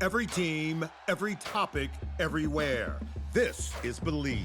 Every team, every topic, everywhere. This is Believe.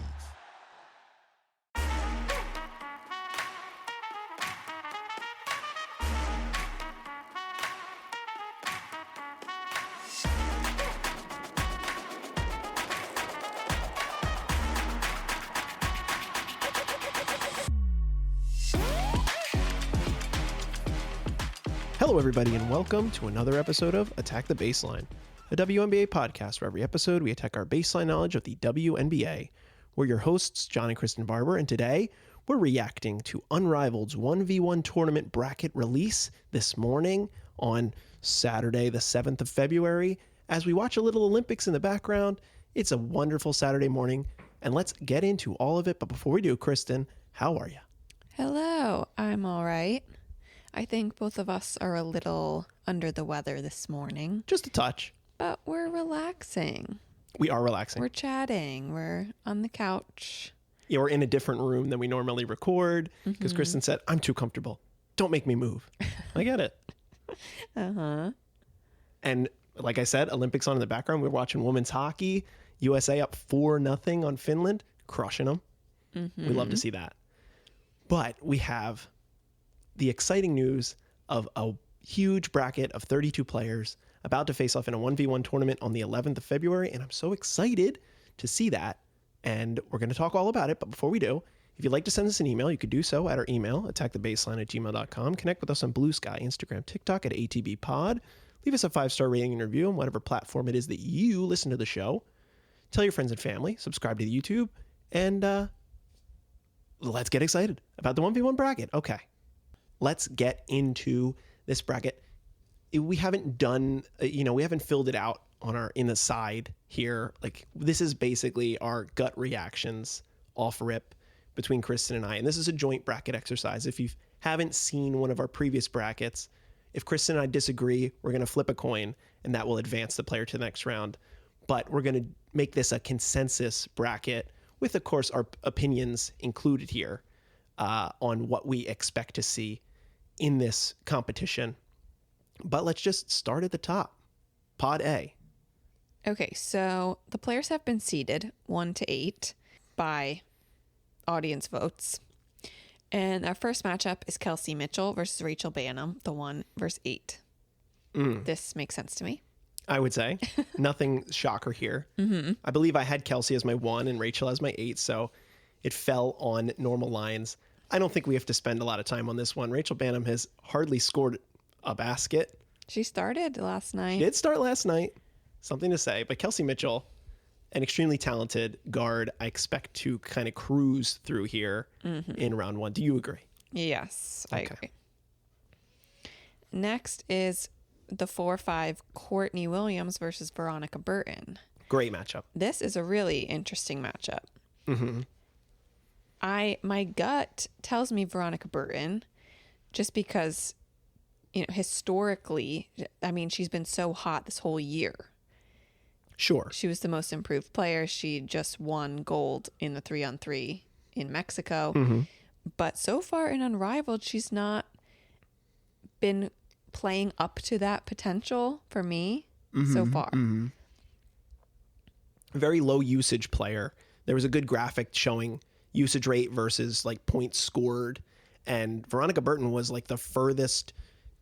Hello, everybody, and welcome to another episode of Attack the Baseline, a WNBA podcast where every episode we attack our baseline knowledge of the WNBA. We're your hosts, John and Kristen Barber, and today we're reacting to Unrivaled's 1v1 tournament bracket release this morning on Saturday, the 7th of February. As we watch a little Olympics in the background, it's a wonderful Saturday morning, and let's get into all of it. But before we do, Kristen, how are you? Hello, I'm all right. I think both of us are a little under the weather this morning. Just a touch. But we're relaxing. We are relaxing. We're chatting. We're on the couch. Yeah, we're in a different room than we normally record because Kristen said, I'm too comfortable. Don't make me move. I get it. Uh-huh. And like I said, Olympics on in the background. We're watching women's hockey. USA up 4-0 on Finland, crushing them. We love to see that. But we have the exciting news of a huge bracket of 32 players about to face off in a 1v1 tournament on the 11th of February, and I'm so excited to see that, and we're going to talk all about it. But before we do, if you'd like to send us an email, you could do so at our email, attackthebaseline@gmail.com. Connect with us on Bluesky, Instagram, TikTok at ATBPod. Leave us a 5-star rating and review on whatever platform it is that you listen to the show. Tell your friends and family, subscribe to the YouTube, and let's get excited about the 1v1 bracket. Okay. Let's get into this bracket. We haven't done, we haven't filled it out on in the side here. Like, this is basically our gut reactions off rip between Kristen and I. And this is a joint bracket exercise. If you haven't seen one of our previous brackets, if Kristen and I disagree, we're going to flip a coin and that will advance the player to the next round. But we're going to make this a consensus bracket with, of course, our opinions included here on what we expect to see in this competition. But let's just start at the top. Pod A. Okay, so the players have been seeded 1 to 8 by audience votes. And our first matchup is Kelsey Mitchell versus Rachel Bannum, the 1 versus 8. This makes sense to me. I would say. Nothing shocker here. I believe I had Kelsey as my 1 and Rachel as my 8, so it fell on normal lines. I don't think we have to spend a lot of time on this one. Rachel Bannum has hardly scored a basket. She started last night. She did start last night. Something to say. But Kelsey Mitchell, an extremely talented guard, I expect to kind of cruise through here in round 1. Do you agree? Yes, Okay. I agree. Next is the 4-5 Courtney Williams versus Veronica Burton. Great matchup. This is a really interesting matchup. My gut tells me Veronica Burton, just because, historically, I mean, she's been so hot this whole year. Sure. She was the most improved player. She just won gold in the 3-on-3 in Mexico. But so far in Unrivaled, she's not been playing up to that potential for me so far. Very low usage player. There was a good graphic showing usage rate versus like points scored, and Veronica Burton was like the furthest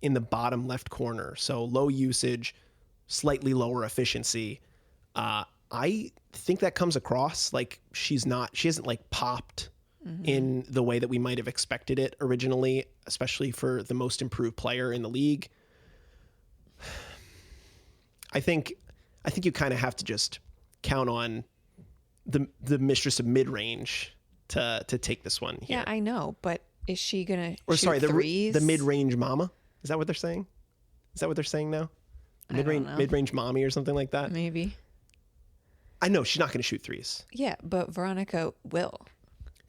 in the bottom left corner. So low usage, slightly lower efficiency. I think that comes across like she hasn't like popped in the way that we might have expected it originally, especially for the most improved player in the league. I think you kind of have to just count on the mistress of mid-range to take this one here. Yeah, I know, but is she gonna the threes? The mid-range mama? Is that what they're saying? Is that what they're saying now? Mid-range mommy or something like that? Maybe. I know she's not going to shoot threes. Yeah, but Veronica will.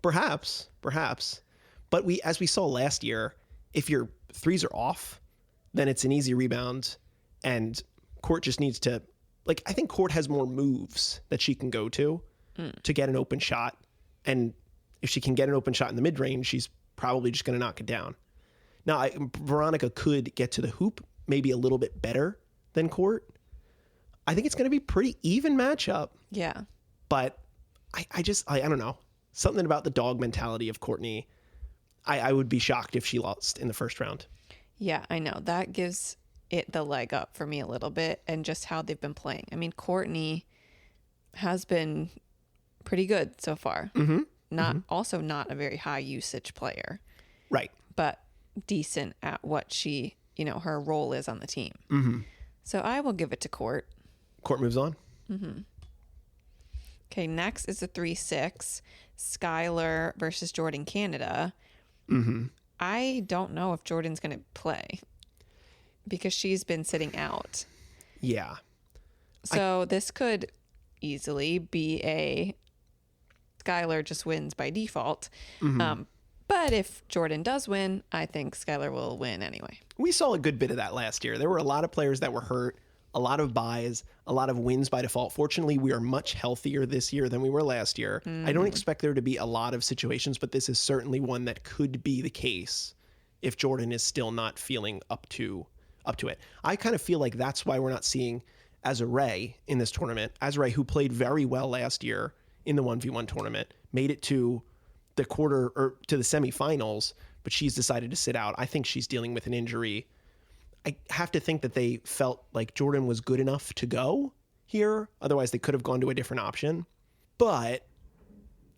Perhaps. But as we saw last year, if your threes are off, then it's an easy rebound, and Court just needs to, like, I think Court has more moves that she can go to get an open shot, and if she can get an open shot in the mid-range, she's probably just going to knock it down. Now, Veronica could get to the hoop maybe a little bit better than Court. I think it's going to be pretty even matchup. Yeah. But I don't know. Something about the dog mentality of Courtney. I would be shocked if she lost in the first round. Yeah, I know. That gives it the leg up for me a little bit, and just how they've been playing. I mean, Courtney has been pretty good so far. Also not a very high usage player. Right. But decent at what she, her role is on the team. So I will give it to Court. Court moves on. Okay, next is the 3-6, Skylar versus Jordan Canada. I don't know if Jordan's going to play because she's been sitting out. Yeah. So this could easily be a Skylar just wins by default. But if Jordan does win, I think Skylar will win anyway. We saw a good bit of that last year. There were a lot of players that were hurt, a lot of buys, a lot of wins by default. Fortunately, we are much healthier this year than we were last year. I don't expect there to be a lot of situations, but this is certainly one that could be the case if Jordan is still not feeling up to it. I kind of feel like that's why we're not seeing Azure in this tournament. Azure, who played very well last year in the 1v1 tournament, made it to the quarter or to the semifinals, but she's decided to sit out. I think she's dealing with an injury. I have to think that they felt like Jordan was good enough to go here. Otherwise, they could have gone to a different option. But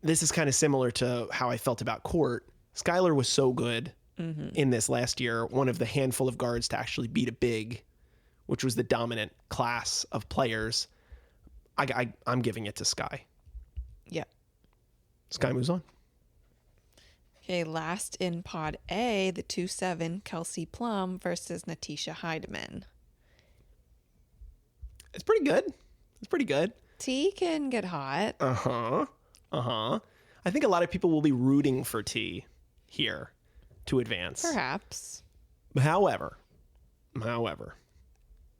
this is kind of similar to how I felt about Court. Skylar was so good in this last year, one of the handful of guards to actually beat a big, which was the dominant class of players. I'm giving it to Sky. Yeah. Sky moves on. Okay, last in Pod A, the 2-7, Kelsey Plum versus Natisha Heidemann. It's pretty good. It's pretty good. T can get hot. I think a lot of people will be rooting for T here to advance. Perhaps. However,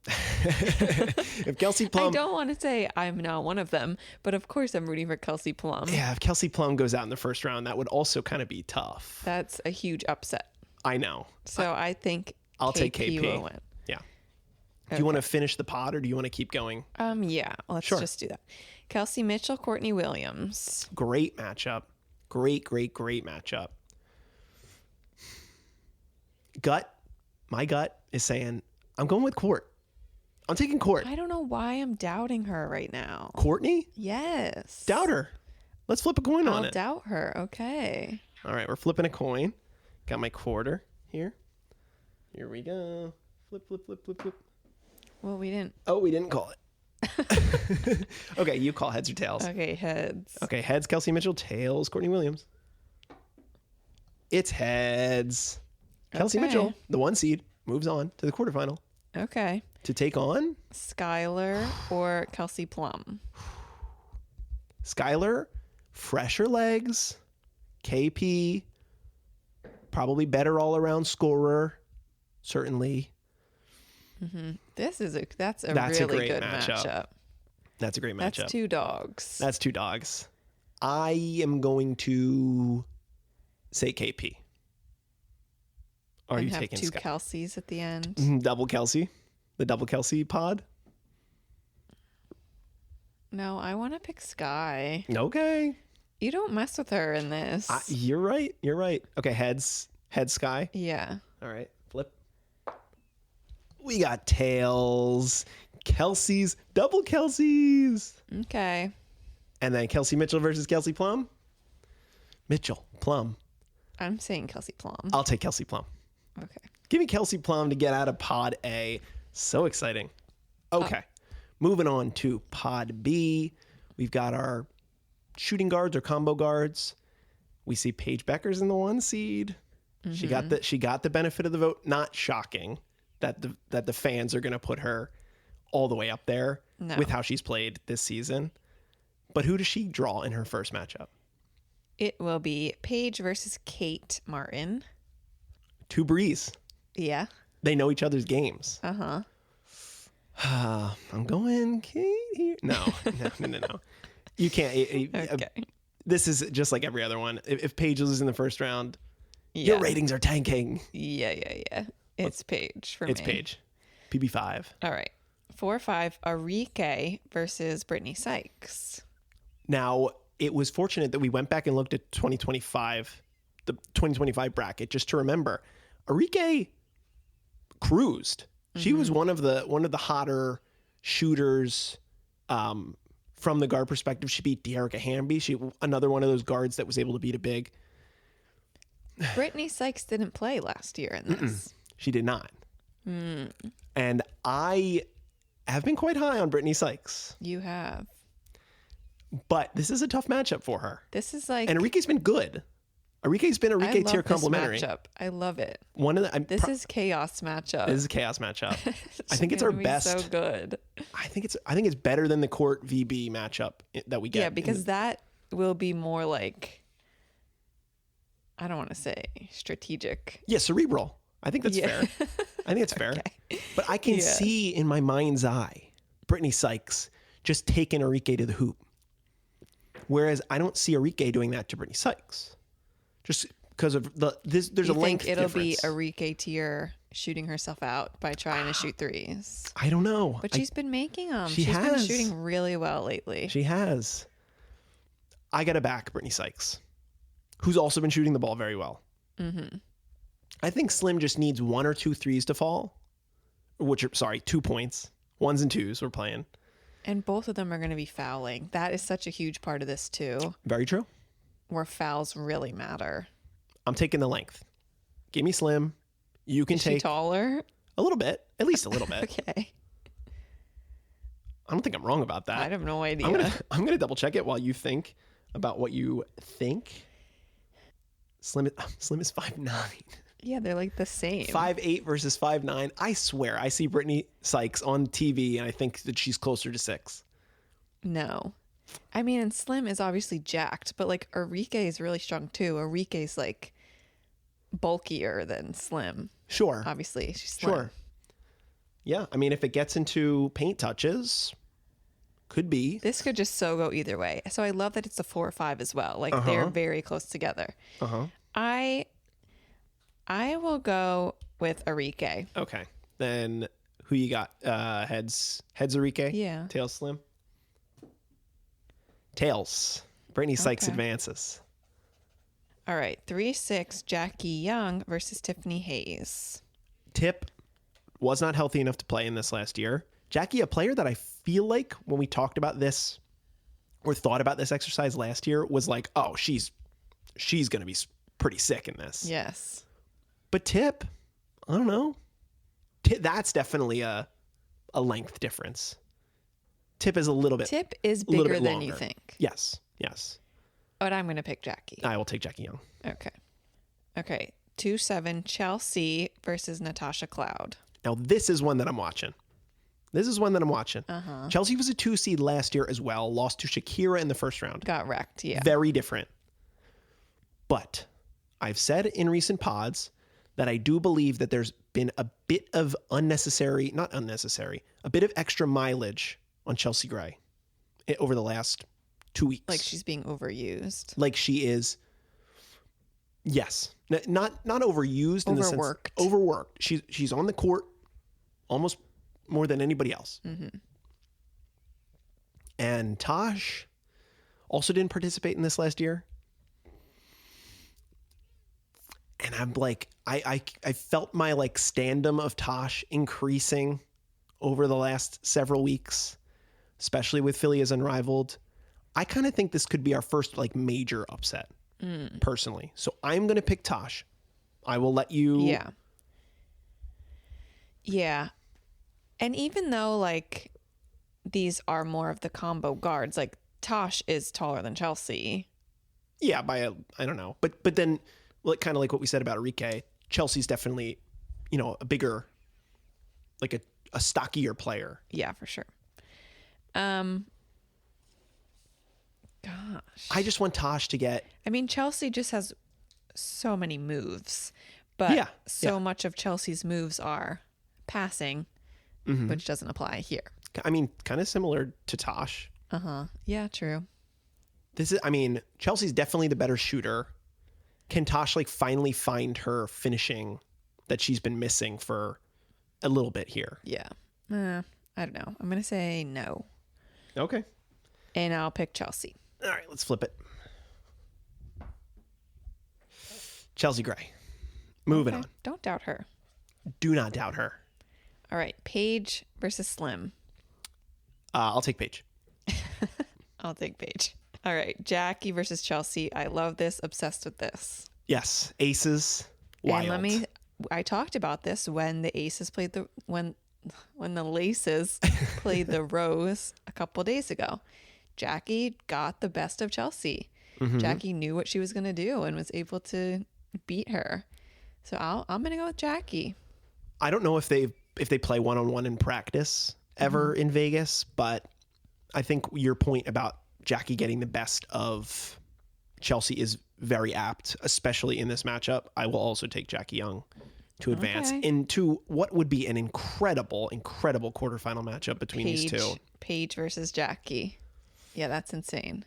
if Kelsey Plum... I don't want to say I'm not one of them, but of course I'm rooting for Kelsey Plum. Yeah, if Kelsey Plum goes out in the first round, that would also kind of be tough. That's a huge upset. I know. So I think I'll take KP. will win. Yeah. Do you want to finish the pod or do you want to keep going? Yeah, let's just do that. Kelsey Mitchell, Courtney Williams. Great matchup. Great matchup. My gut is saying, I'm going with Court. I'm taking Court. I don't know why I'm doubting her right now. Courtney? Yes. Doubt her. Let's flip a coin on it. I'll doubt her. Okay. All right, we're flipping a coin. Got my quarter here. Here we go. Flip. Well, we didn't. Oh, we didn't call it. Okay, you call heads or tails. Okay, heads. Okay, heads, Kelsey Mitchell. Tails, Courtney Williams. It's heads. Kelsey Okay. Mitchell, the 1 seed, moves on to the quarterfinal Okay. to take on Skylar or Kelsey Plum. Skylar, fresher legs, KP, probably better all-around scorer, certainly. That's a That's a really great good matchup. matchup. That's a great matchup. That's two dogs. That's two dogs. I am going to say KP. Are and you have taking two Sky? Kelseys at the end. Double Kelsey? The double Kelsey pod? No, I want to pick Sky. Okay. You don't mess with her in this. You're right. Okay, heads Sky. Yeah. All right, flip. We got tails. Kelsey's, double Kelsey's. Okay. And then Kelsey Mitchell versus Kelsey Plum. Mitchell, Plum. I'm saying Kelsey Plum. I'll take Kelsey Plum. Okay. Give me Kelsey Plum to get out of Pod A. So exciting. Okay. Moving on to Pod B. We've got our shooting guards or combo guards. We see Paige Becker's in the 1 seed. She got the benefit of the vote. Not shocking that the fans are going to put her all the way up there with how she's played this season. But who does she draw in her first matchup? It will be Paige versus Kate Martin. Two Breeze. Yeah. They know each other's games. Uh-huh. I'm going Kate here. No. You can't. Okay. This is just like every other one. If Paige loses in the first round, your ratings are tanking. Yeah. It's Paige for me. It's Paige. PB5. All right. 4-5, Arike versus Brittany Sykes. Now, it was fortunate that we went back and looked at 2025, the 2025 bracket, just to remember. Arike cruised. She was one of the hotter shooters from the guard perspective. She beat Dearica Hamby. Another one of those guards that was able to beat a big. Brittany Sykes didn't play last year in this. She did not. And I have been quite high on Brittany Sykes. You have. But this is a tough matchup for her. This is like... And Arike's been good. Arike's been Arike tier complimentary. Matchup. I love it. This is chaos matchup. This is a chaos matchup. I think it's our best. So good. I think it's better than the court VB matchup that we get. Yeah, because that will be more like, I don't want to say strategic. Yeah, cerebral. I think that's fair. I think it's fair. Okay. But I can see in my mind's eye Brittany Sykes just taking Arike to the hoop. Whereas I don't see Arike doing that to Brittany Sykes. Just because of there's a length difference. It'll be Arike tier shooting herself out by trying to shoot threes. I don't know. But she's been making them. She's been shooting really well lately. She has. I got to back Brittany Sykes, who's also been shooting the ball very well. I think Slim just needs 1 or 2 threes to fall, 2 points. 1s and 2s we're playing. And both of them are going to be fouling. That is such a huge part of this too. Very true. Where fouls really matter. I'm taking the length. Give me Slim. You can take... Is she taller? A little bit. At least a little bit. Okay. I don't think I'm wrong about that. I have no idea. I'm gonna double check it while you think about what you think. Slim is 5'9". Yeah, they're like the same. 5'8" versus 5'9". I swear, I see Brittany Sykes on TV and I think that she's closer to 6. No. I mean, and Slim is obviously jacked, but like Arike is really strong too. Arike's like bulkier than Slim. Sure. Obviously, she's slim. Sure. Yeah, I mean, if it gets into paint touches, could be. This could just so go either way. So I love that it's a 4 or 5 as well. Like they're very close together. I will go with Arike. Okay. Then who you got? Heads Arike? Yeah. Tails Slim? Tails. Brittany Sykes advances. All right. 3-6, Jackie Young versus Tiffany Hayes. Tip was not healthy enough to play in this last year. Jackie, a player that I feel like when we talked about this or thought about this exercise last year was like, oh, she's going to be pretty sick in this. Yes. But Tip, I don't know. That's definitely a length difference. Tip is a little bit. Tip is bigger than you think. Yes. But I'm going to pick Jackie. I will take Jackie Young. Okay. 2-7, Chelsea versus Natasha Cloud. Now, this is one that I'm watching. Chelsea was a 2 seed last year as well. Lost to Shakira in the first round. Got wrecked, yeah. Very different. But I've said in recent pods that I do believe that there's been a bit of a bit of extra mileage on Chelsea Gray over the last 2 weeks. Like she's being overused. Like she is. Yes. Not overused. In the sense overworked. She's on the court almost more than anybody else. And Tosh also didn't participate in this last year. And I'm like, I felt my like standum of Tosh increasing over the last several weeks, especially with Philly as Unrivaled. I kind of think this could be our first like major upset, personally. So I'm going to pick Tosh. I will let you. Yeah. And even though like these are more of the combo guards, like Tosh is taller than Chelsea. Yeah, I don't know. But then like kind of like what we said about Arike, Chelsea's definitely, a bigger, like a stockier player. Yeah, for sure. Gosh. I just want Tosh to get... I mean, Chelsea just has so many moves, but much of Chelsea's moves are passing, which doesn't apply here. I mean, kind of similar to Tosh. Yeah, true. Chelsea's definitely the better shooter. Can Tosh like finally find her finishing that she's been missing for a little bit here? Yeah. I don't know. I'm going to say no. Okay. And I'll pick Chelsea. All right, let's flip it. Chelsea Gray. Moving on. Don't doubt her. Do not doubt her. All right. Paige versus Slim. I'll take Paige. I'll take Paige. All right. Jackie versus Chelsea. I love this. Obsessed with this. Yes. Aces. Wild. And I talked about this when the Aces played when the Laces played the Rose a couple days ago. Jackie got the best of Chelsea. Jackie knew what she was going to do and was able to beat her. So I'm going to go with Jackie. I don't know if they play one-on-one in practice ever in Vegas, but I think your point about Jackie getting the best of Chelsea is very apt, especially in this matchup. I will also take Jackie Young to advance into what would be an incredible quarterfinal matchup between these two. Paige versus Jackie. Yeah, that's insane.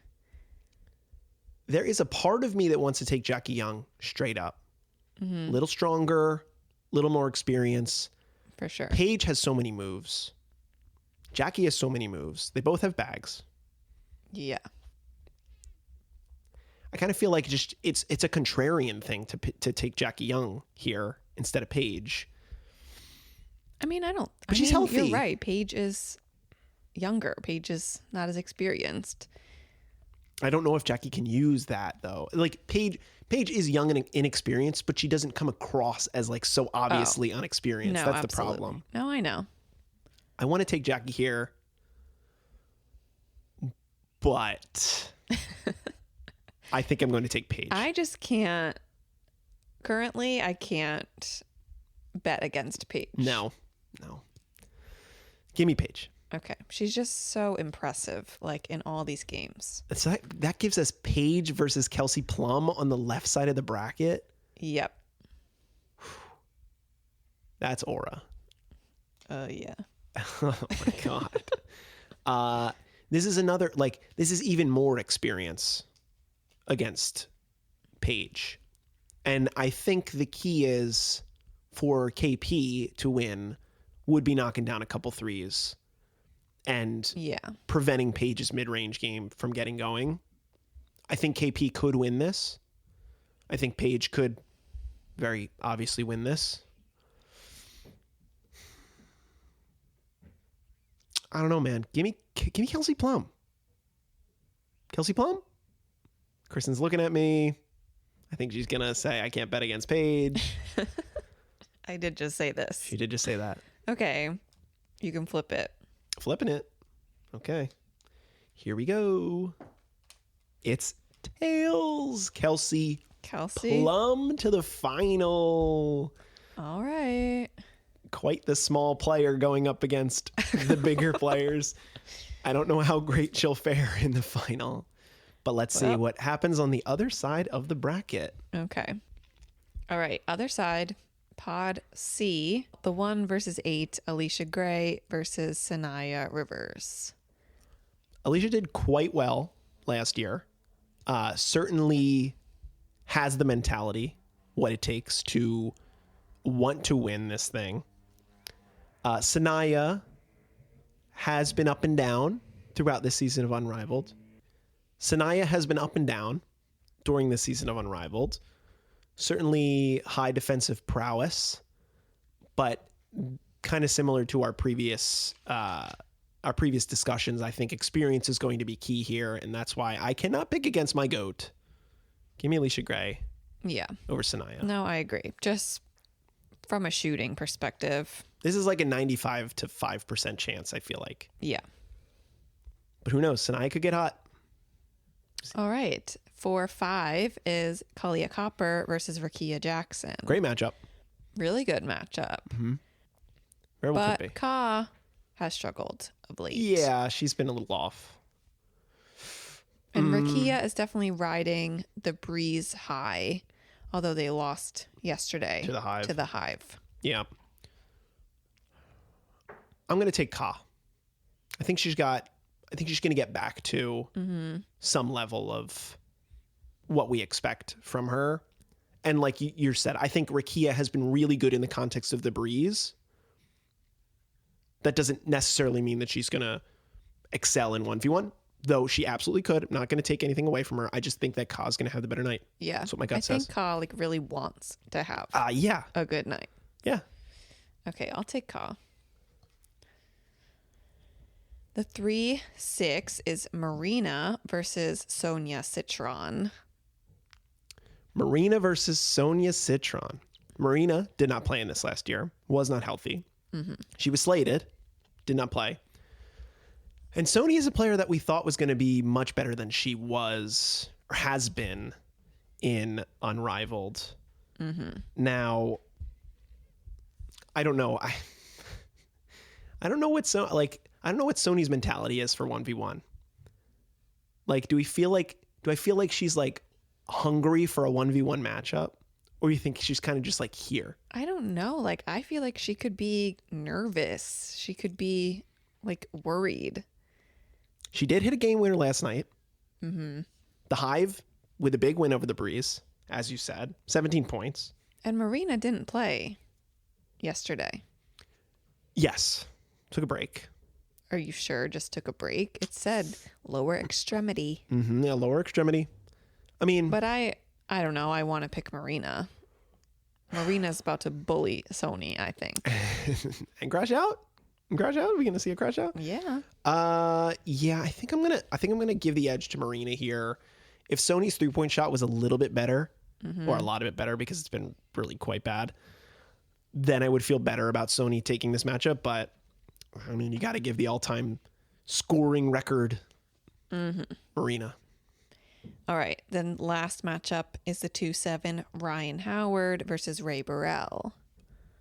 There is a part of me that wants to take Jackie Young straight up. Little stronger, little more experience. For sure. Paige has so many moves. Jackie has so many moves. They both have bags. Yeah. I kind of feel like it's a contrarian thing to take Jackie Young here instead of Paige. I mean, But she's healthy. You're right. Paige is younger. Paige is not as experienced. I don't know if Jackie can use that though. Like Paige is young and inexperienced, but she doesn't come across as like so obviously unexperienced. No, That's absolutely. the problem. No, I know. I want to take Jackie here, but I think I'm going to take Paige. I just can't. Currently, I can't bet against Paige. No. Give me Paige. Okay. She's just so impressive, like in all these games. So that gives us Paige versus Kelsey Plum on the left side of the bracket. Yep. That's aura. Yeah. Oh my God. This is even more experience against Paige. And I think the key is for KP to win would be knocking down a couple threes and preventing Paige's mid-range game from getting going. I think KP could win this. I think Paige could very obviously win this. I don't know, man. Give me Kelsey Plum. Kelsey Plum? Kristen's looking at me. I think she's going to say I can't bet against Paige. I did just say this. She did just say that. Okay. You can flip it. Flipping it. Okay. Here we go. It's tails. Kelsey Plum to the final. All right. Quite the small player going up against the bigger players. I don't know how great she'll fare in the final, but let's see what happens on the other side of the bracket. Okay. All right. Other side, Pod C, the 1 versus 8, Alicia Gray versus Sanaya Rivers. Alicia did quite well last year. Certainly has the mentality, what it takes to want to win this thing. Sanaya has been up and down throughout this season of Unrivaled. Sanaya has been up and down during this season of Unrivaled. Certainly high defensive prowess, but kind of similar to our previous discussions. I think experience is going to be key here, and that's why I cannot pick against my GOAT. Give me Alicia Gray. Yeah. Over Sanaya. No, I agree. Just from a shooting perspective. This is like a 95 to 5% chance, I feel like. Yeah. But who knows? Sanaya could get hot. All right. 4-5 is Kalia Copper versus Rakia Jackson. Great matchup. Really good matchup. Mm-hmm. Very well could be. But Ka has struggled of late. Yeah, she's been a little off. And Rakia is definitely riding the breeze high, although they lost yesterday to the Hive. Yeah. I'm going to take Ka. I think she's going to get back to some level of what we expect from her. And like you said, I think Rakia has been really good in the context of the breeze. That doesn't necessarily mean that she's going to excel in 1v1, though she absolutely could. I'm not going to take anything away from her. I just think that Ka's going to have the better night. Yeah. That's what my gut I says. think Ka like really wants to have Yeah. a good night. Yeah. Okay, I'll take Ka. The 3-6 is Marina versus Sonia Citron. Marina versus Sonia Citron. Marina did not play in this last year. Was not healthy. She was slated. Did not play. And Sonia is a player that we thought was going to be much better than she was or has been in Unrivaled. Now, I don't know. I don't know what I don't know what Sony's mentality is for 1v1. Like, do I feel like she's like hungry for a 1v1 matchup? Or you think she's kind of just like here? I don't know. Like, I feel like she could be nervous. She could be like worried. She did hit a game winner last night. The Hive with a big win over the Breeze, as you said, 17 points. And Marina didn't play yesterday. Yes. Took a break. Are you sure? Just took a break? It said lower extremity. Yeah, lower extremity. I mean, But I don't know. I want to pick Marina. Marina's about to bully Sony, I think. and crash out. Crash out. Are we gonna see a crash out? Yeah. Yeah. I think I'm gonna give the edge to Marina here. If Sony's 3-point shot was a little bit better, or a lot of it better because it's been really quite bad, then I would feel better about Sony taking this matchup. But I mean, you got to give the all-time scoring record Marina. All right. Then last matchup is the 2-7 Ryan Howard versus Ray Burrell.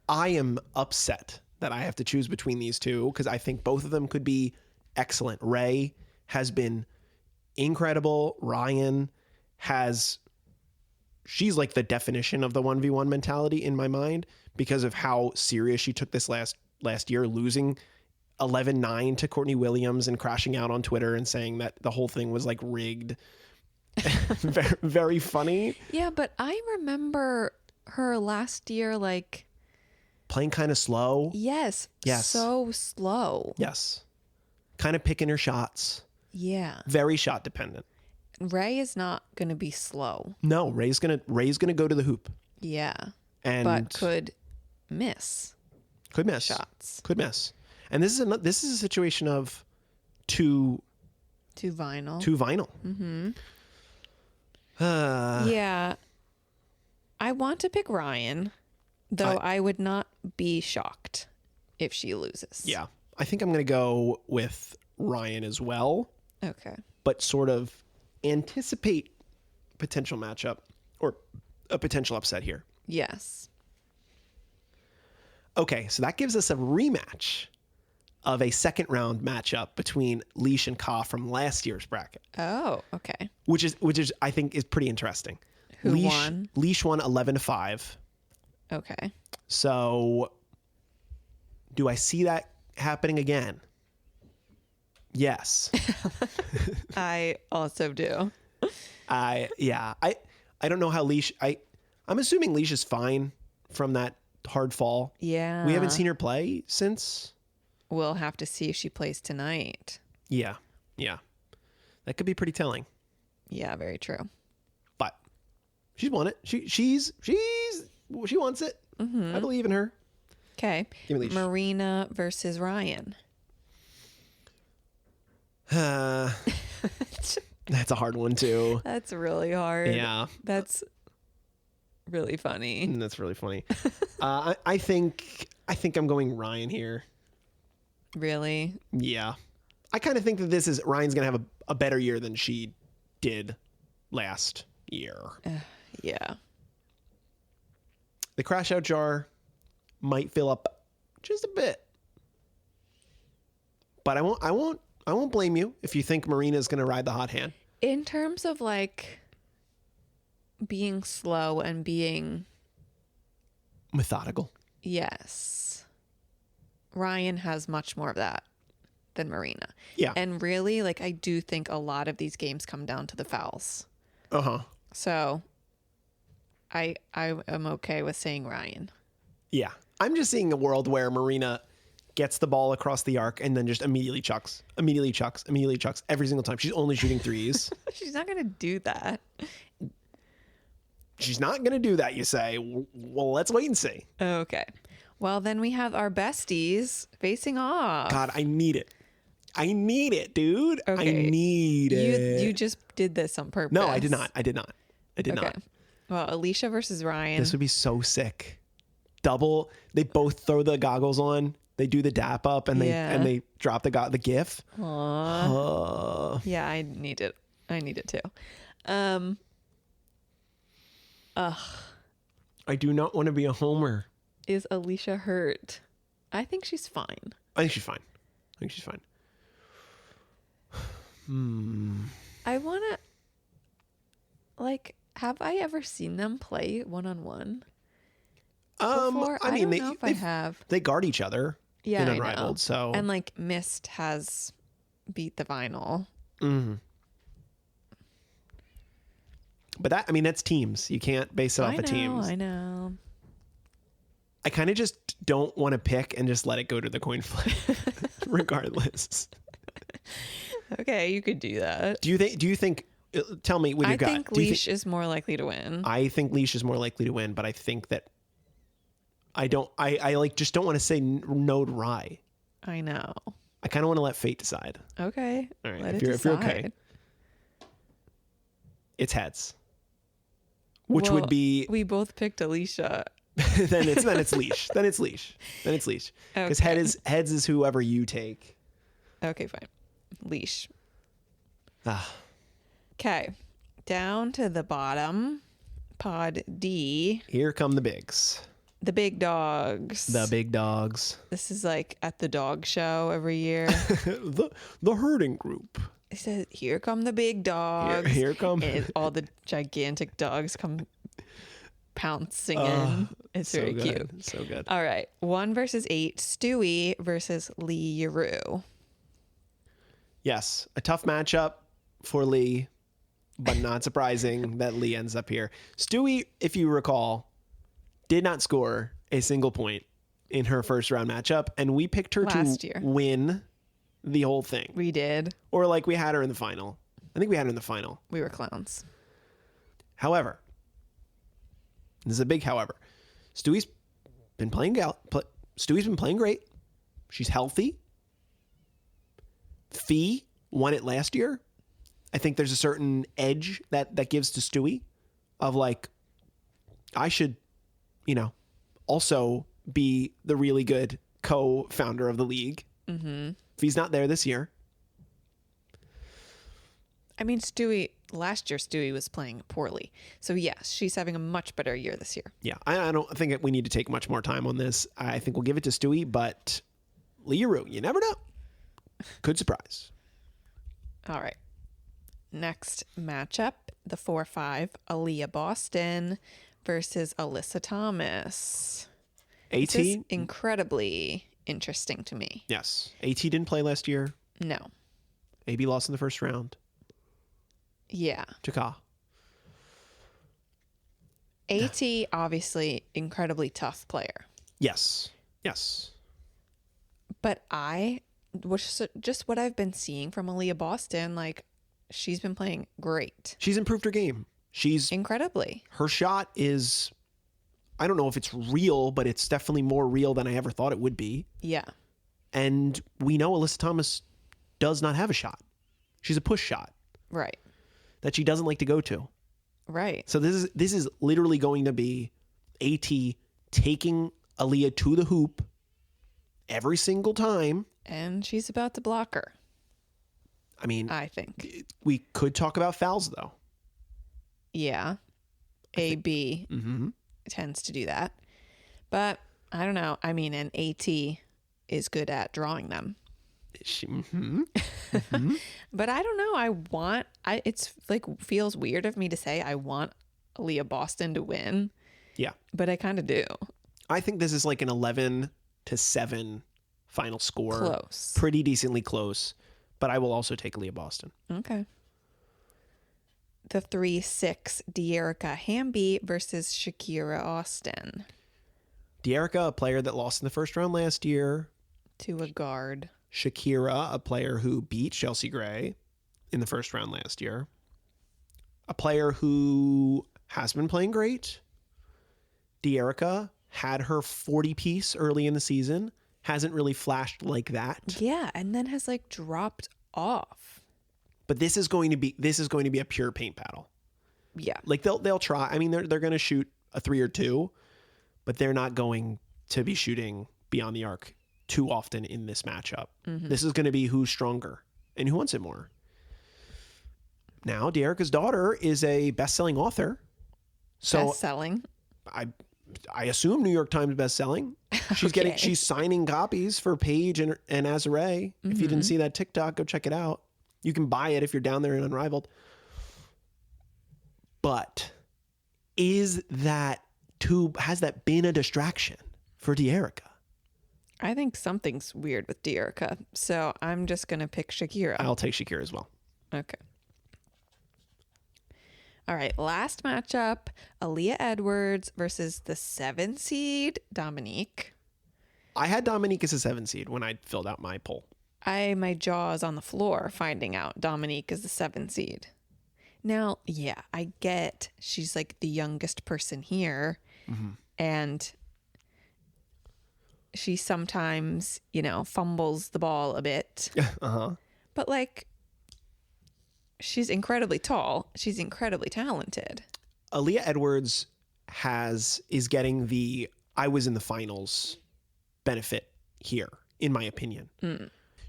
I am upset that I have to choose between these two because I think both of them could be excellent. Ray has been incredible. Ryan she's like the definition of the 1v1 mentality in my mind because of how serious she took this last year, losing 11-9 to Courtney Williams and crashing out on Twitter and saying that the whole thing was like rigged. very, very funny. Yeah, but I remember her last year like playing kind of slow. Yes. So slow. Yes. Kind of picking her shots. Yeah. Very shot dependent. Ray is not going to be slow. No, Ray's gonna go to the hoop. Yeah. And but could miss. Could miss shots. Could miss. And this is a situation of two vinyl. Mm-hmm. Yeah. I want to pick Ryan, though I would not be shocked if she loses. Yeah. I think I'm going to go with Ryan as well. Okay. But sort of anticipate potential matchup or a potential upset here. Yes. Okay, so that gives us a rematch of a second round matchup between Leash and Ka from last year's bracket. Oh, okay. Which is I think is pretty interesting. Who won? Leash won 11-5. Okay. So do I see that happening again? Yes. I also do. I don't know how Leash I'm assuming Leash is fine from that hard fall. Yeah. We haven't seen her play since. We'll have to see if she plays tonight. Yeah. That could be pretty telling. Yeah, very true. But she's won it. She wants it. I believe in her. Okay. Give me Leash. Marina versus Ryan. That's a hard one too. That's really hard. Yeah. That's really funny. That's really funny. I think I'm going Ryan here. Really? Yeah. I kind of think that Ryan's going to have a better year than she did last year. Yeah. The crash out jar might fill up just a bit. But I won't blame you if you think Marina's going to ride the hot hand. In terms of like being slow and being Methodical. yes. Ryan has much more of that than Marina. Yeah. And really, like, I do think a lot of these games come down to the fouls. Uh-huh. So I am okay with saying Ryan. Yeah. I'm just seeing a world where Marina gets the ball across the arc, and then just immediately chucks every single time. She's only shooting threes. She's not going to do that. She's not going to do that, you say. Well, let's wait and see. Okay. Well, then we have our besties facing off. God, I need it. I need it, dude. Okay. I need it. You just did this on purpose. No, I did not. I did not. Well, Alicia versus Ryan. This would be so sick. Double. They both throw the goggles on. They do the dap up and they drop the gif. Yeah, I need it. I need it too. I do not want to be a homer. Is Alicia hurt? I think she's fine. I think she's fine. I want to, like, have I ever seen them play one-on-one before? I don't know if I have. They guard each other in I Unrivaled. know. So And, like, Mist has beat the vinyl. Mm-hmm. But that's teams. You can't base it off of teams. I know. I kind of just don't want to pick and just let it go to the coin flip, regardless. Okay, you could do that. Do you think? Tell me what you got. I think Leash is more likely to win. I think Leash is more likely to win, but I think that I just don't want to say no to Rye. I know. I kind of want to let fate decide. Okay. All right. Let If it you're decide. okay, it's heads, which would be we both picked Alicia. then it's Leash. Then it's Leash. Because Okay. heads is whoever you take. Okay, fine. Leash. Ah. Okay. Down to the bottom. Pod D. Here come the bigs. The big dogs. The big dogs. This is like at the dog show every year. the herding group. It says, here come the big dogs. Here come. And all the gigantic dogs come pouncing in. It's so very good. cute. So good. All right. 1 versus 8. Stewie versus Lee Yaru. Yes, a tough matchup for Lee, but not surprising that Lee ends up here. Stewie, if you recall, did not score a single point in her first round matchup, and we picked her Last year. win the whole thing. We did. Or like we had her in the final. I think we had her in the final. We were clowns. However, this is a big however. Stewie's been playing great. She's healthy. Fee won it last year. I think there's a certain edge that gives to Stewie of like, I should, also be the really good co-founder of the league. Mm-hmm. Fee's not there this year. I mean, last year Stewie was playing poorly. So yes, she's having a much better year this year. Yeah, I don't think we need to take much more time on this. I think we'll give it to Stewie, but Learu, you never know. Could surprise. All right. Next matchup, the 4-5, Aaliyah Boston versus Alyssa Thomas. AT? This is incredibly interesting to me. Yes. AT didn't play last year. No. AB lost in the first round. Yeah. to Ka. AT, obviously, incredibly tough player. Yes. But just what I've been seeing from Aaliyah Boston, like, she's been playing great. She's improved her game. Incredibly. Her shot is, I don't know if it's real, but it's definitely more real than I ever thought it would be. Yeah. And we know Alyssa Thomas does not have a shot. She's a push shot Right. that she doesn't like to go to. Right. So this is literally going to be AT taking Aaliyah to the hoop every single time. And she's about to block her, I mean, I think. we could talk about fouls though. Yeah. AB Mm-hmm. tends to do that. But I don't know. I mean, and AT is good at drawing them. But I don't know. It's like feels weird of me to say I want Aaliyah Boston to win. Yeah. But I kind of do. I think this is like an 11-7 final score. Close. Pretty decently close. But I will also take Aaliyah Boston. Okay. The 3-6 De'Erica Hamby versus Shakira Austin. De'Erica, a player that lost in the first round last year. to a guard. Shakira, a player who beat Chelsea Gray in the first round last year. A player who has been playing great. De'Erica had her 40 piece early in the season. Hasn't really flashed like that. Yeah, and then has like dropped off. But this is going to be a pure paint battle. Yeah. Like they'll try. I mean, they're going to shoot a 3 or 2, but they're not going to be shooting beyond the arc too often in this matchup. Mm-hmm. This is going to be who's stronger and who wants it more. Now, De'Erica's daughter is a best-selling author. So Best-selling. I assume New York Times best-selling. She's signing copies for Paige and Azare. If you didn't see that TikTok, go check it out. You can buy it if you're down there in Unrivaled. But has that been a distraction for De'Erica? I think something's weird with De'Erica, so I'm just going to pick Shakira. I'll take Shakira as well. Okay. All right, last matchup, Aaliyah Edwards versus the 7 seed, Dominique. I had Dominique as a 7 seed when I filled out my poll. My jaw is on the floor finding out Dominique is the 7 seed. Now, yeah, I get she's like the youngest person here, and she sometimes, fumbles the ball a bit. But like, she's incredibly tall. She's incredibly talented. Aaliyah Edwards is getting the I was in the finals benefit here, in my opinion.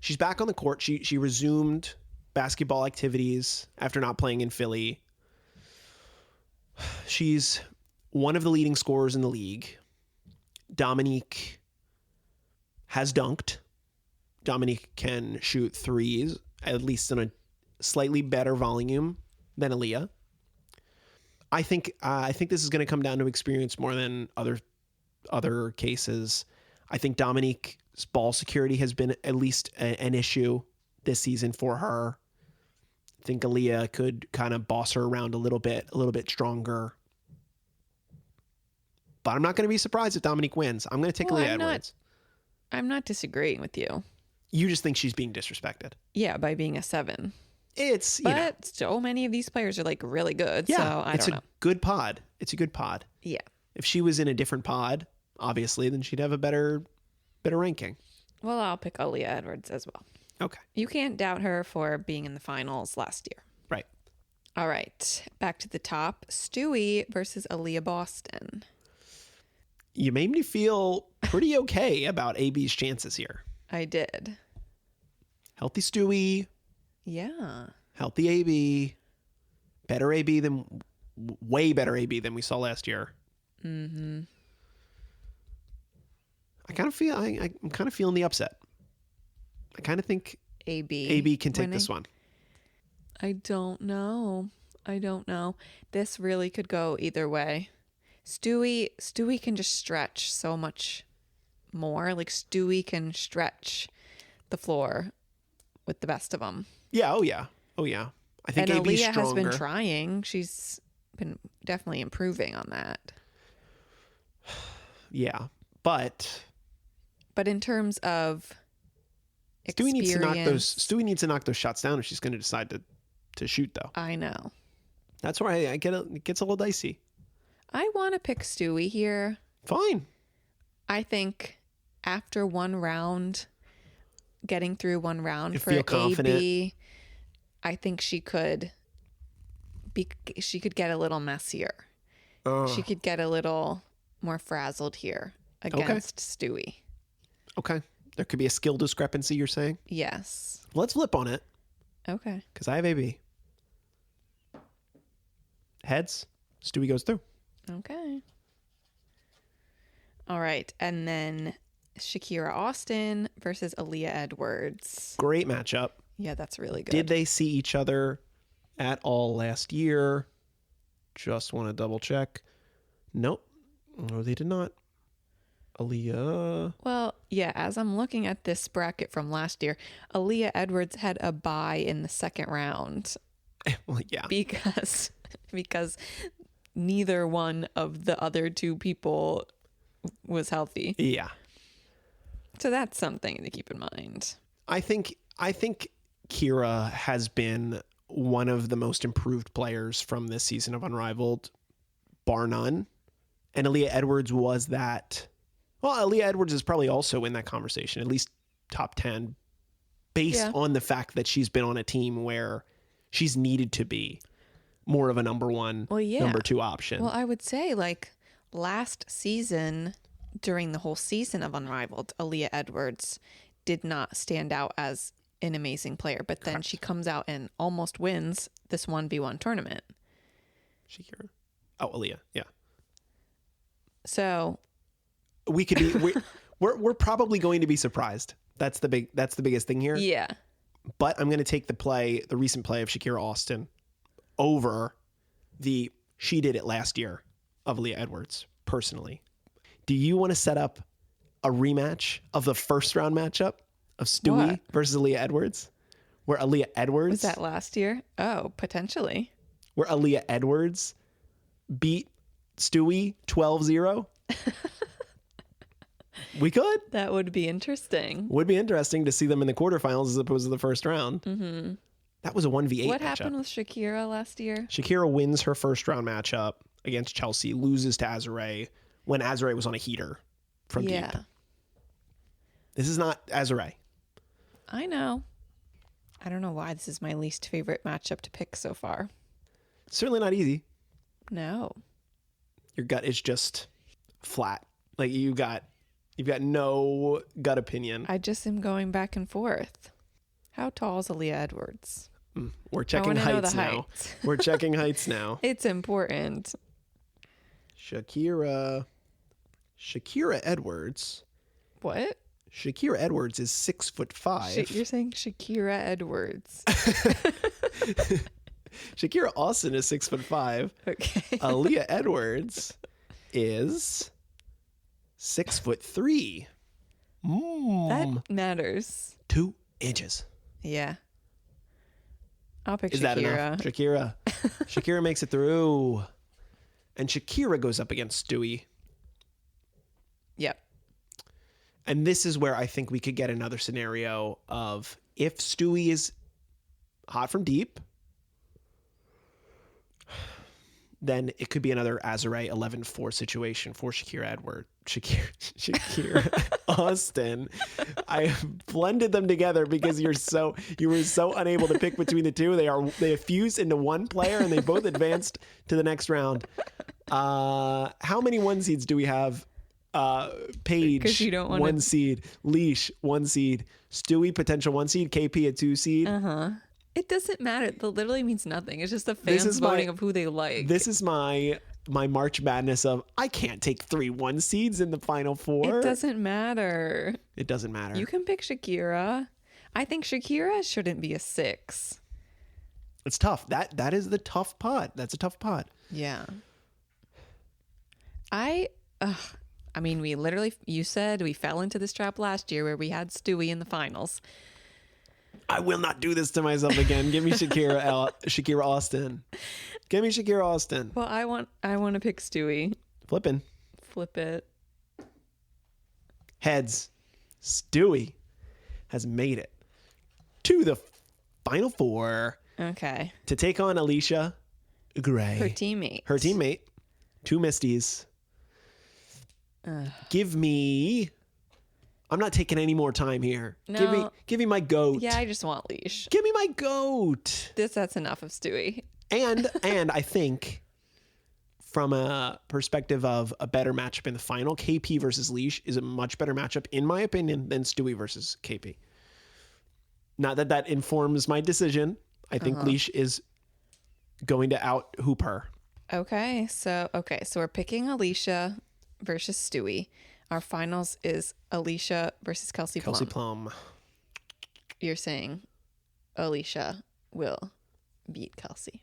She's back on the court. She resumed basketball activities after not playing in Philly. She's one of the leading scorers in the league. Dominique has dunked. Dominique can shoot threes, at least in a slightly better volume than Aaliyah. I think this is going to come down to experience more than other cases. I think Dominique's ball security has been at least an issue this season for her. I think Aaliyah could kind of boss her around a little bit stronger. But I'm not going to be surprised if Dominique wins. I'm going to take Aaliyah Edwards. I'm not disagreeing with you. You just think she's being disrespected. Yeah, by being a 7. But so many of these players are like really good. Yeah, so I don't know. It's a good pod. Yeah. If she was in a different pod, obviously, then she'd have a better ranking. Well, I'll pick Aaliyah Edwards as well. Okay. You can't doubt her for being in the finals last year. Right. All right. Back to the top. Stewie versus Aaliyah Boston. You made me feel pretty okay about AB's chances here. I did. Healthy Stewie. Yeah. Healthy AB. Way better AB than we saw last year. Mm-hmm. I'm kind of feeling the upset. I kind of think AB can take this one. I don't know. This really could go either way. Stewie can just stretch so much more. Like Stewie can stretch the floor with the best of them. Yeah. Oh yeah. I think and AB's Aaliyah stronger. has been trying. She's been definitely improving on that. Yeah, but in terms of Stewie experience, needs to knock those shots down if she's going to decide to shoot, though. I know. That's where it gets a little dicey. I want to pick Stewie here. Fine. I think after getting through one round for AB, I think she could get a little messier. She could get a little more frazzled here against Stewie. Okay. There could be a skill discrepancy, you're saying? Yes. Let's flip on it. Okay. Because I have AB. Heads, Stewie goes through. Okay. All right. And then Shakira Austin versus Aaliyah Edwards. Great matchup. Yeah, that's really good. Did they see each other at all last year? Just want to double check. Nope. No, they did not. Aaliyah. Well, yeah, as I'm looking at this bracket from last year, Aaliyah Edwards had a bye in the second round. Well, yeah. Because neither one of the other two people was healthy. Yeah. So that's something to keep in mind. I think Kira has been one of the most improved players from this season of Unrivaled, bar none. And Aaliyah Edwards was that. Well, Aaliyah Edwards is probably also in that conversation, at least top 10, based on the fact that she's been on a team where she's needed to be more of a number one, number two option. Well, I would say like last season, during the whole season of Unrivaled, Aaliyah Edwards did not stand out as an amazing player, but then she comes out and almost wins this 1v1 tournament. Shakira. Oh, Aaliyah. Yeah. So we could be we're probably going to be surprised. That's the biggest thing here. Yeah. But I'm going to take the recent play of Shakira Austin over she did it last year of Aaliyah Edwards personally. Do you want to set up a rematch of the first round matchup of Stewie versus Aaliyah Edwards? Where Aaliyah Edwards... Was that last year? Oh, potentially. Where Aaliyah Edwards beat Stewie 12-0? We could. That would be interesting. Would be interesting to see them in the quarterfinals as opposed to the first round. Mm-hmm. That was a 1v8 What matchup. happened with Shakira last year? Shakira wins her first round matchup against Chelsea, loses to Azure when Azure was on a heater from deep. This is not Azure. I know. I don't know why this is my least favorite matchup to pick so far. Certainly not easy. No. Your gut is just flat. Like you've got no gut opinion. I just am going back and forth. How tall is Aaliyah Edwards? We're checking heights now. We're checking heights now. It's important. Shakira Edwards. What? Shakira Edwards is 6'5". You're saying Shakira Edwards. Shakira Austin is 6'5". Okay. Aaliyah Edwards is 6'3". That matters. 2 inches. Yeah. I'll pick Is Shakira. that enough? Shakira makes it through. And Shakira goes up against Stewie. Yep. And this is where I think we could get another scenario of if Stewie is hot from deep, then it could be another Azure 11-4 situation for Shakira Austin. I blended them together because you were so unable to pick between the two. They have fused into one player and they both advanced to the next round. How many 1 seeds do we have? Paige, you don't 1 seed. Leash, 1 seed. Stewie, potential 1 seed. KP, a 2 seed. It doesn't matter. That literally means nothing. It's just the fans voting of who they like. This is my March Madness of I can't take 3 1 seeds in the final 4. It doesn't matter. It doesn't matter. You can pick Shakira. I think Shakira shouldn't be a 6. It's tough. That is the tough pod. That's a tough pod. Yeah. I mean, you said we fell into this trap last year where we had Stewie in the finals. I will not do this to myself again. Give me Shakira Austin. Give me Shakira Austin. Well, I want to pick Stewie. Flipping. Flip it. Heads. Stewie has made it to the final 4. Okay. To take on Alicia Gray. Her teammate. 2 Misties. Give me... I'm not taking any more time here. No. Give me my goat. Yeah, I just want Leash. Give me my goat. That's enough of Stewie. And I think from a perspective of a better matchup in the final, KP versus Leash is a much better matchup, in my opinion, than Stewie versus KP. Not that informs my decision. I think Leash is going to out hoop her. Okay, so we're picking Alicia versus Stewie. Our finals is Alicia versus Kelsey Plum. Kelsey Plum. You're saying Alicia will beat Kelsey.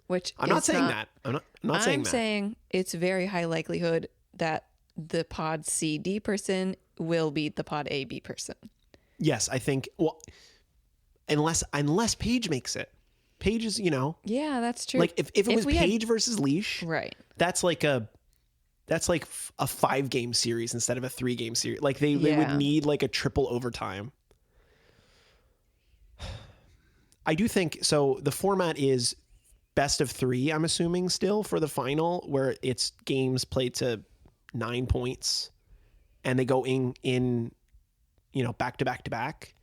Which I'm not saying that. I'm not saying that. I'm saying it's very high likelihood that the pod CD person will beat the pod AB person. Yes, I think. Well, unless Paige makes it. Paige is, Yeah, that's true. Like if it was Paige versus Leash, right? That's like a That's like a 5-game series instead of a 3-game series. Like they would need like a triple overtime. I do think so. The format is best of 3, I'm assuming, still for the final, where it's games played to 9 points and they go in back to back to back.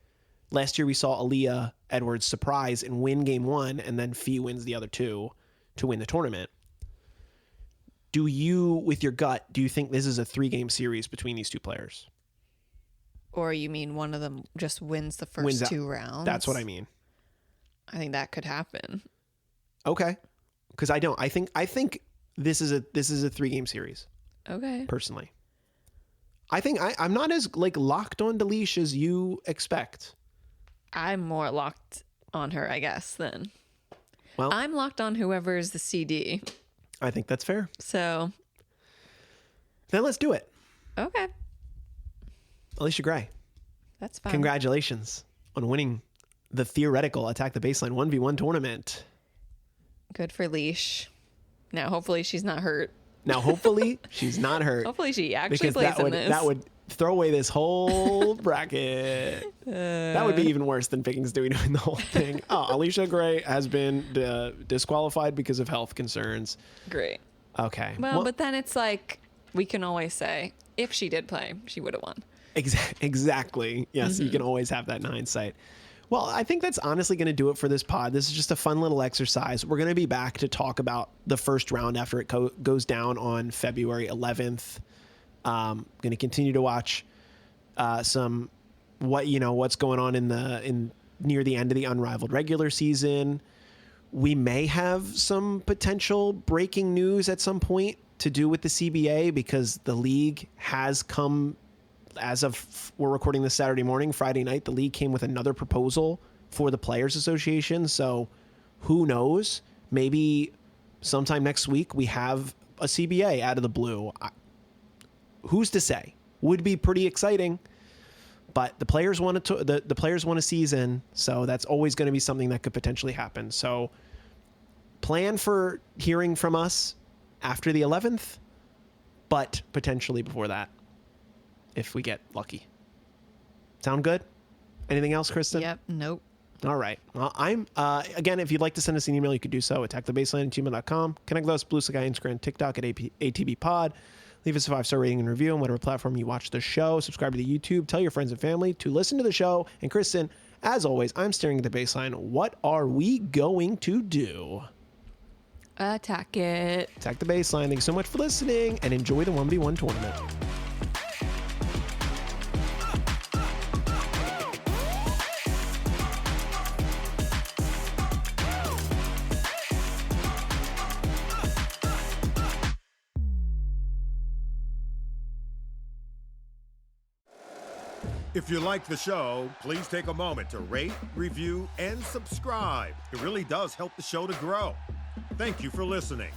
Last year we saw Aaliyah Edwards surprise and win game 1, and then Fee wins the other 2 to win the tournament. Do you, with your gut, do you think this is a 3-game series between these 2 players? Or you mean one of them just wins the first 2 rounds? That's what I mean. I think that could happen. Okay. Because I don't. I think this is a 3-game series. Okay. Personally. I think I'm not as like locked on Delish as you expect. I'm more locked on her, I guess, then. Well, I'm locked on whoever is the CD. I think that's fair. So. Then let's do it. Okay. Alicia Gray. That's fine. Congratulations on winning the theoretical Attack the Baseline 1v1 tournament. Good for Leash. Now, hopefully she's not hurt. Hopefully she actually plays in this. That would throw away this whole bracket. That would be even worse than Pickings doing the whole thing. Oh, Alicia Gray has been disqualified because of health concerns. Great. Okay. Well, but then it's like, we can always say, if she did play, she would have won. Exactly. Yes, You can always have that in hindsight. Well, I think that's honestly going to do it for this pod. This is just a fun little exercise. We're going to be back to talk about the first round after it goes down on February 11th. Going to continue to watch what's going on in near the end of the Unrivaled regular season. We may have some potential breaking news at some point to do with the CBA, because the league has come. As of we're recording this Saturday morning, Friday night, the league came with another proposal for the Players Association. So who knows? Maybe sometime next week we have a CBA out of the blue. Who's to say? Would be pretty exciting. But the players want the players want a season, so that's always going to be something that could potentially happen. So plan for hearing from us after the 11th, but potentially before that, if we get lucky. Sound good? Anything else, Kristen? Yep. Nope. All right. Well, again, if you'd like to send us an email, you could do so. attackthebaseline@gmail.com. Connect with us, Bluesky, Instagram, TikTok at ATBPod. Leave us a 5-star rating and review on whatever platform you watch the show. Subscribe to the YouTube. Tell your friends and family to listen to the show. And Kristen, as always, I'm staring at the baseline. What are we going to do? Attack it. Attack the baseline. Thank you so much for listening, and enjoy the 1v1 tournament. If you like the show, please take a moment to rate, review, and subscribe. It really does help the show to grow. Thank you for listening.